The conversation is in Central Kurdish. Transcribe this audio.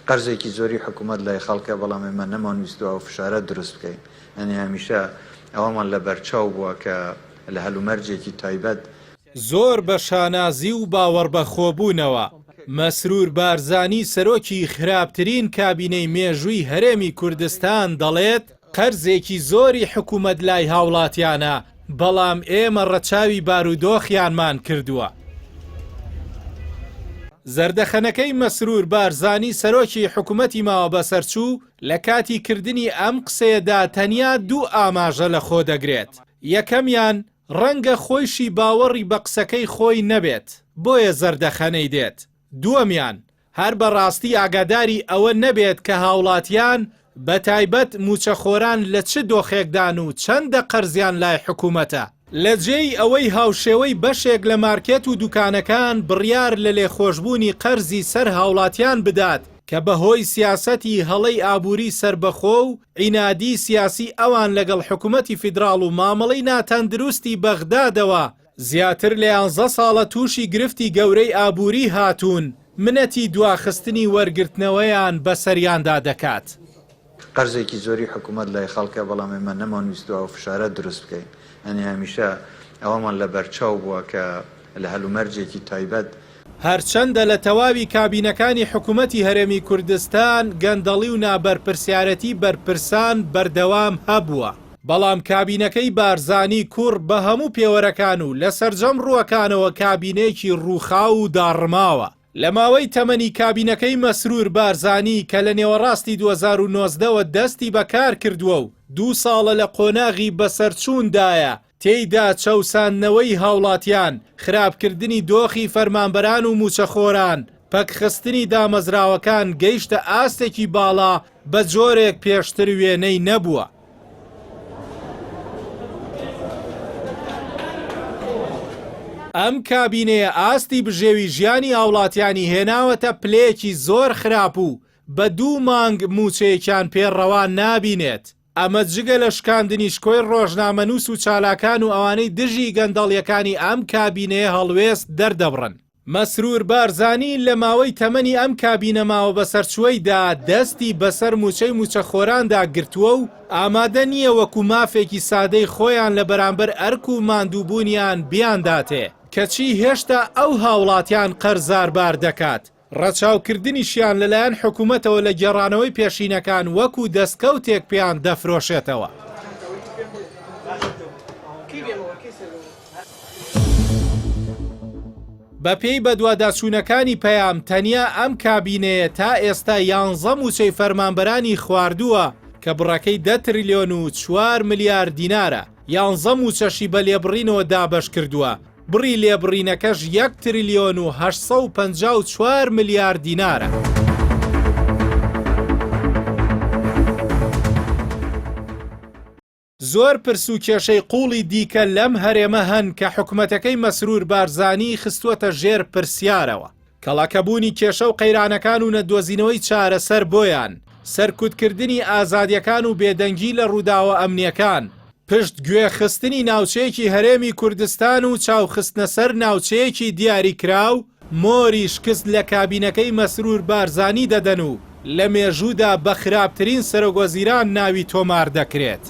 قەرزێکی زۆری حکوومەت لای خەڵکە بەڵام ئێمە نەمانویستووە و فشارە دروست بکەین ئەنی هەمیشە ئەوەمان لە بەرچاو بووە کە لە هەلومەرجێکی تایبەت زۆر بە شانازی و باوەڕ بەخۆبوونەوە مەسرور بارزانی سەرۆکی خراپترین کابینەی مێژووی هەرێمی کوردستان دەڵێت قەرزێکی زۆری حکوومەت لای هاوڵاتیانە بەڵام ئێمە ڕەچاوی بارودۆخیانمان کردووە. زەردەخەنەکەی مەسرور بارزانی سەرۆکی حکوومەتی ماوە بەسەرچوو لە کاتی کردنی ئەم قسەیەدا تەنیا دوو ئاماژە لە خۆ دەگرێت. یەکەمیان ڕەنگە خۆیشی باوەڕی بە قسەکەی خۆی نەبێت بۆیە زەردەخەنەی دێت. دووەمیان هەر بەڕاستی ئاگاداری ئەوە نەبێت کە هاوڵاتیان بە تایبەت موچەخۆران لە چ دۆخێکدان و چەندە قەرزیان لای حکوومەتە. لە جێی ئەوەی هاوشێوەی بەشێک لە مارکێت و دوکانەکان بڕیار لە لێخۆشببوونی قەرزی سەر هاوڵاتیان بدات کە بەهۆی سیاسەتی هەڵەی ئابووری سربەخۆ و عینادی سیاسی ئەوان لەگەڵ حکوومەتی فیدراڵ و مامەڵەی ناتەندروستی بەغدادەوە زیاتر لە 11 ساڵە تووشی گرفتی گەورەی ئابووری هاتوون منەتی دواخستنی وەرگرتنەوەیان بەسەریاندا دەکات. قەرزێکی زۆری حکوومەت لای خەڵکە بەڵام ئێمە نەمانویستووە و فشارە دروست بکەین ئەنی هەمیشە ئەوەمان لە بەرچاو بووە کە لە هەلومەرجێکی تایبەت هەرچەندە لە تەواوی کابینەکانی حکوومەتی هەرێمی کوردستان گەندەڵی و نابەرپرسیارەتی بەرپرسان بەردەوام هەبووە بەڵام کابینەکەی بارزانی کوڕ بە هەموو پێوەرەکان و لە سەرجەم ڕووەکانەوە کابینەیەکی ڕووخاو و داڕماوە. لە ماوەی تەمەنی کابینەکەی مەسرور بارزانی کە لە نێوەڕاستی 2019ەوە دەستی بەکار کردووە و 2 ساڵە لە قۆناغی بەسەرچووندایە تێیدا چەوساندنەوەی هاوڵاتیان خراپکردنی دۆخی فەرمانبەران و موچەخۆران پەکخستنی دامەزراوەکان گەیشتە ئاستێکی باڵا بە جۆرێک پێشتر وێنەی نەبووە. ئەم کابینەیە ئاستی بژێوی ژیانی هاوڵاتیانی هێناوەتە پلەیەکی زۆر خراپ و بە 2 مانگ موچەیەکیان پێڕەوا نابینێت. ئەمە جگە لە شکاندنی شکۆی ڕۆژنامەنووس و چالاکان و ئەوانەی دژی گەندەڵیەکانی ئەم کابینەیە هەڵوێست دەردەبڕن. مەسرور بارزانی لە ماوەی تەمەنی ئەم کابینە ماوە بەسەرچووەیدا دەستی بەسەر موچەی موچەخۆراندا گرتووە و ئامادە نییە وەکو مافێکی سادەی خۆیان لە بەرامبەر ئەرک و ماندووبوونیان بیانداتێ کەچی هێشتا ئەو هاوڵاتیان قەرزاربار دەکات. ڕەچاوکردنیشیان لەلایەن حکوومەتەوە لە گێڕانەوەی پێشینەکان وەکو دەستکەوتێک پێیان دەفرۆشێتەوە. بەپێی بە دوواداچوونەکانی پەیام تەنیا ئەم کابینەیە تا ئێستا 11 موچەی فەرمانبەرانی خواردووە کە بڕەکەی 10 تریلیۆن و 4 ملیار دینارە. 11 موچەشی بە لێبڕینەوە دابەش کردووە. بڕی لێبڕینەکەش 1 تریلیۆن و 854 ملیار دینارە. زۆر پرس و کێشەی قوڵی دیکە لەم هەرێمە هەن کە حکوومەتەکەی مەسرور بارزانی خستووەتە ژێر پرسیارەوە. کەڵاکەبوونی کێشە و قەیرانەکان و نەدۆزینەوەی چارەسەر بۆیان، سەرکوتکردنی ئازادیەکان و بێدەنگی لە ڕووداوە ئەمنیەکان، پشت گوێخستنی ناوچەیەکی هەرێمی کوردستان و چاوخستنە سەر ناوچەیەکی دیاریکراو، مۆری شکست لە کابینەکەی مەسرور بارزانی دەدەن و لە مێژوودا بە خراپترین سەرۆکوەزیران ناوی تۆمار دەکرێت.